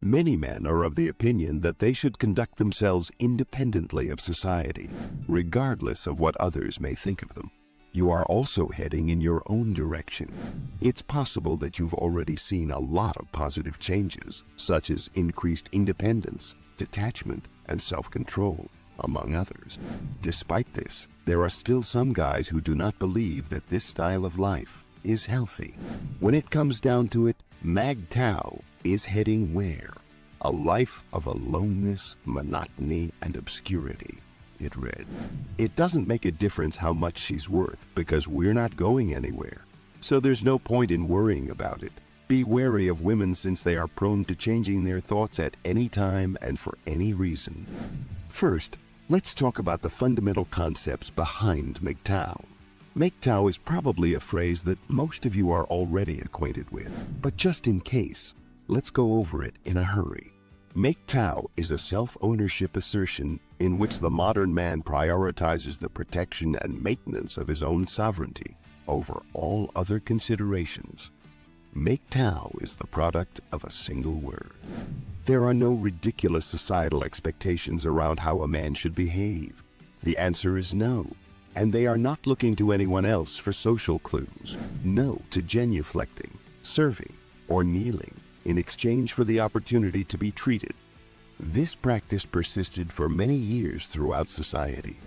Many men are of the opinion that they should conduct themselves independently of society, regardless of what others may think of them. You are also heading in your own direction. It's possible that you've already seen a lot of positive changes, such as increased independence, detachment, and self-control, among others. Despite this, there are still some guys who do not believe that this style of life is healthy. When it comes down to it, MGTOW is heading where? A life of aloneness, monotony, and obscurity, it read. It doesn't make a difference how much she's worth because we're not going anywhere. So there's no point in worrying about it. Be wary of women since they are prone to changing their thoughts at any time and for any reason. First, let's talk about the fundamental concepts behind MGTOW. MGTOW is probably a phrase that most of you are already acquainted with, but just in case, let's go over it in a hurry. MGTOW is a self-ownership assertion in which the modern man prioritizes the protection and maintenance of his own sovereignty over all other considerations. MGTOW is the product of a single word. There are no ridiculous societal expectations around how a man should behave. The answer is no, and they are not looking to anyone else for social clues. No to genuflecting, serving, or kneeling in exchange for the opportunity to be treated. This practice persisted for many years throughout society.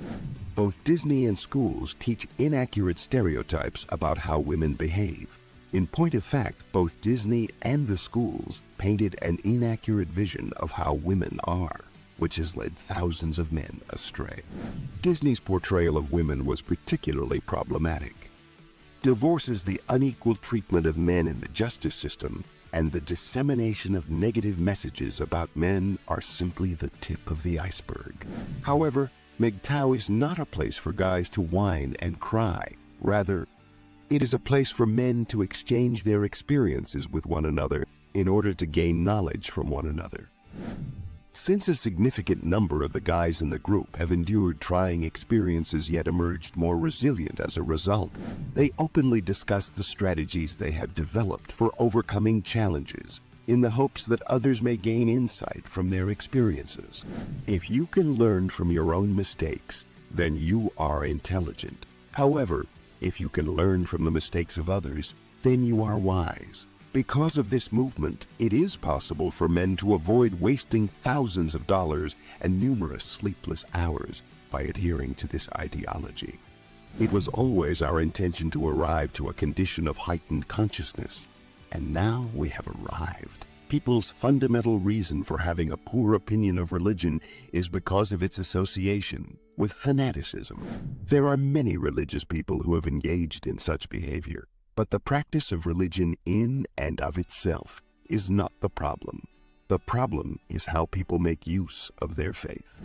Both Disney and schools teach inaccurate stereotypes about how women behave. In point of fact, both Disney and the schools painted an inaccurate vision of how women are, which has led thousands of men astray. Disney's portrayal of women was particularly problematic. Divorces, the unequal treatment of men in the justice system, and the dissemination of negative messages about men are simply the tip of the iceberg. However, MGTOW is not a place for guys to whine and cry. Rather, it is a place for men to exchange their experiences with one another in order to gain knowledge from one another. Since a significant number of the guys in the group have endured trying experiences yet emerged more resilient as a result, they openly discuss the strategies they have developed for overcoming challenges in the hopes that others may gain insight from their experiences. If you can learn from your own mistakes, then you are intelligent. However, if you can learn from the mistakes of others, then you are wise. Because of this movement, it is possible for men to avoid wasting thousands of dollars and numerous sleepless hours by adhering to this ideology. It was always our intention to arrive to a condition of heightened consciousness, and now we have arrived. People's fundamental reason for having a poor opinion of religion is because of its association with fanaticism. There are many religious people who have engaged in such behavior. But the practice of religion in and of itself is not the problem. The problem is how people make use of their faith.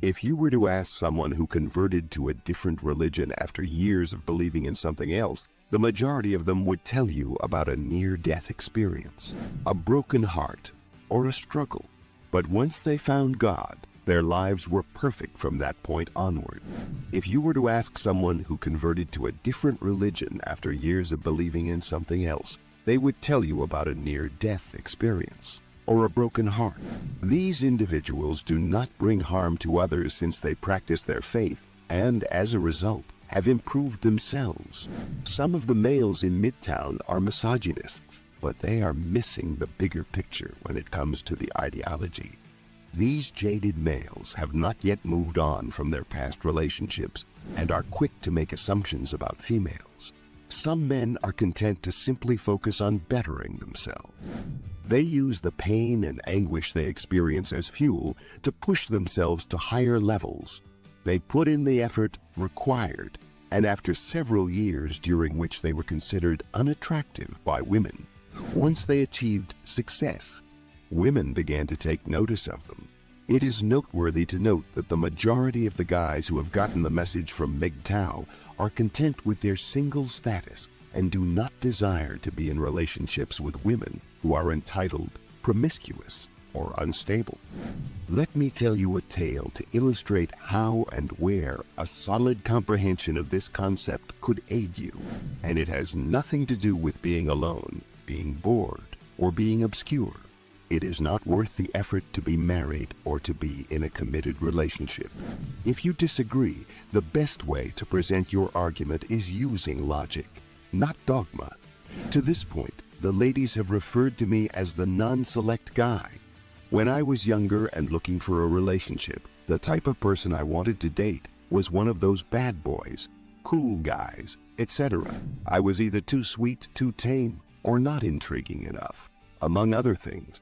If you were to ask someone who converted to a different religion after years of believing in something else, the majority of them would tell you about a near-death experience, a broken heart, or a struggle. But once they found God, their lives were perfect from that point onward. If you were to ask someone who converted to a different religion after years of believing in something else, they would tell you about a near-death experience or a broken heart. These individuals do not bring harm to others since they practice their faith and, as a result, have improved themselves. Some of the males in Midtown are misogynists, but they are missing the bigger picture when it comes to the ideology. These jaded males have not yet moved on from their past relationships and are quick to make assumptions about females. Some men are content to simply focus on bettering themselves. They use the pain and anguish they experience as fuel to push themselves to higher levels. They put in the effort required, and after several years during which they were considered unattractive by women, once they achieved success, women began to take notice of them. It is noteworthy to note that the majority of the guys who have gotten the message from MGTOW are content with their single status and do not desire to be in relationships with women who are entitled, promiscuous, or unstable. Let me tell you a tale to illustrate how and where a solid comprehension of this concept could aid you, and it has nothing to do with being alone, being bored, or being obscure. It is not worth the effort to be married or to be in a committed relationship. If you disagree, the best way to present your argument is using logic, not dogma. To this point, the ladies have referred to me as the non-select guy. When I was younger and looking for a relationship, the type of person I wanted to date was one of those bad boys, cool guys, etc. I was either too sweet, too tame, or not intriguing enough, among other things.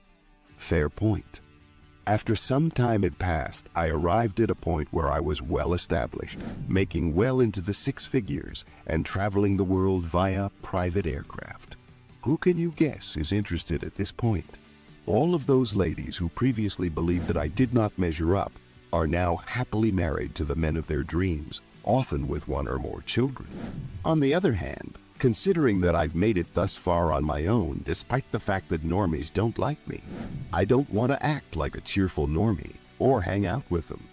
Fair point. After some time had passed, I arrived at a point where I was well established, making well into the six figures and traveling the world via private aircraft. Who can you guess is interested at this point? All of those ladies who previously believed that I did not measure up are now happily married to the men of their dreams, often with one or more children. On the other hand, considering that I've made it thus far on my own, despite the fact that normies don't like me, I don't want to act like a cheerful normie or hang out with them.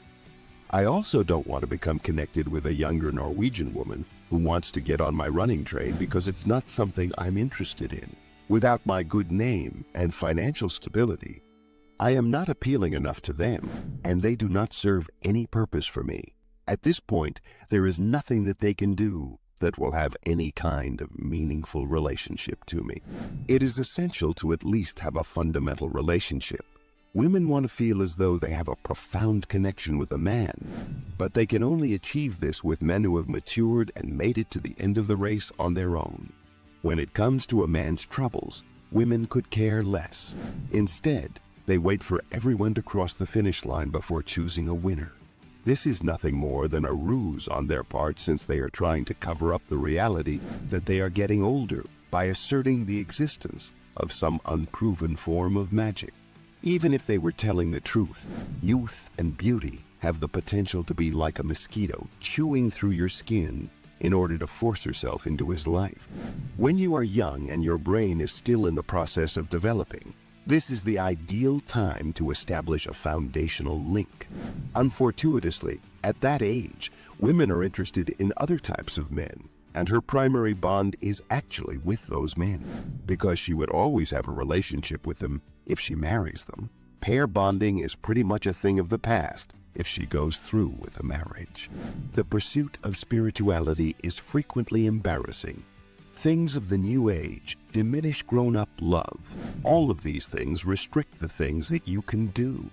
I also don't want to become connected with a younger Norwegian woman who wants to get on my running train because it's not something I'm interested in. Without my good name and financial stability, I am not appealing enough to them, and they do not serve any purpose for me. At this point, there is nothing that they can do that will have any kind of meaningful relationship to me. It is essential to at least have a fundamental relationship. Women want to feel as though they have a profound connection with a man, but they can only achieve this with men who have matured and made it to the end of the race on their own. When it comes to a man's troubles, women could care less. Instead, they wait for everyone to cross the finish line before choosing a winner. This is nothing more than a ruse on their part, since they are trying to cover up the reality that they are getting older by asserting the existence of some unproven form of magic. Even if they were telling the truth, youth and beauty have the potential to be like a mosquito chewing through your skin in order to force herself into his life. When you are young and your brain is still in the process of developing, this is the ideal time to establish a foundational link. Unfortuitously, at that age, women are interested in other types of men, and her primary bond is actually with those men, because she would always have a relationship with them if she marries them. Pair bonding is pretty much a thing of the past if she goes through with a marriage. The pursuit of spirituality is frequently embarrassing. Things of the new age diminish grown-up love. All of these things restrict the things that you can do.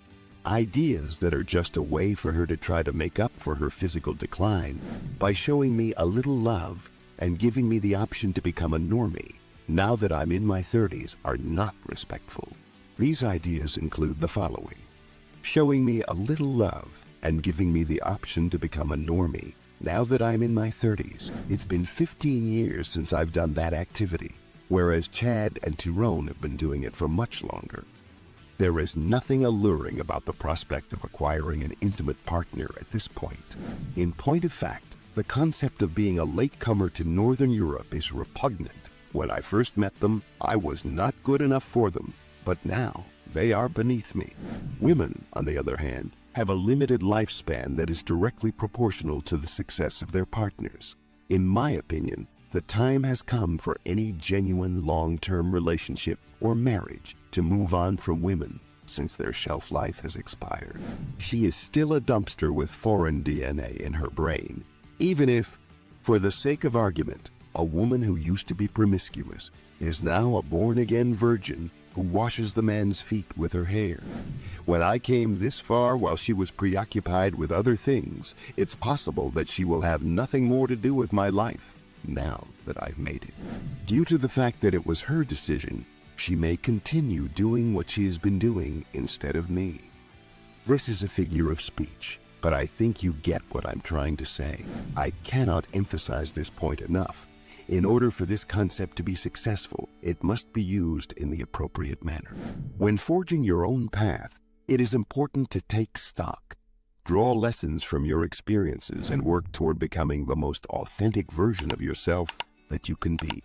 Ideas that are just a way for her to try to make up for her physical decline by showing me a little love and giving me the option to become a normie now that I'm in my 30s are not respectful. These ideas include the following: showing me a little love and giving me the option to become a normie now that I'm in my 30s. It's been 15 years since I've done that activity, whereas Chad and Tyrone have been doing it for much longer. There is nothing alluring about the prospect of acquiring an intimate partner at this point. In point of fact, the concept of being a latecomer to Northern Europe is repugnant. When I first met them, I was not good enough for them, but now they are beneath me. Women, on the other hand, have a limited lifespan that is directly proportional to the success of their partners. In my opinion, the time has come for any genuine long-term relationship or marriage to move on from women, since their shelf life has expired. She is still a dumpster with foreign DNA in her brain, even if, for the sake of argument, a woman who used to be promiscuous is now a born-again virgin who washes the man's feet with her hair. When I came this far while she was preoccupied with other things, it's possible that she will have nothing more to do with my life now that I've made it. Due to the fact that it was her decision, she may continue doing what she has been doing instead of me. This is a figure of speech, but I think you get what I'm trying to say. I cannot emphasize this point enough. In order for this concept to be successful, it must be used in the appropriate manner. When forging your own path, it is important to take stock. Draw lessons from your experiences and work toward becoming the most authentic version of yourself that you can be.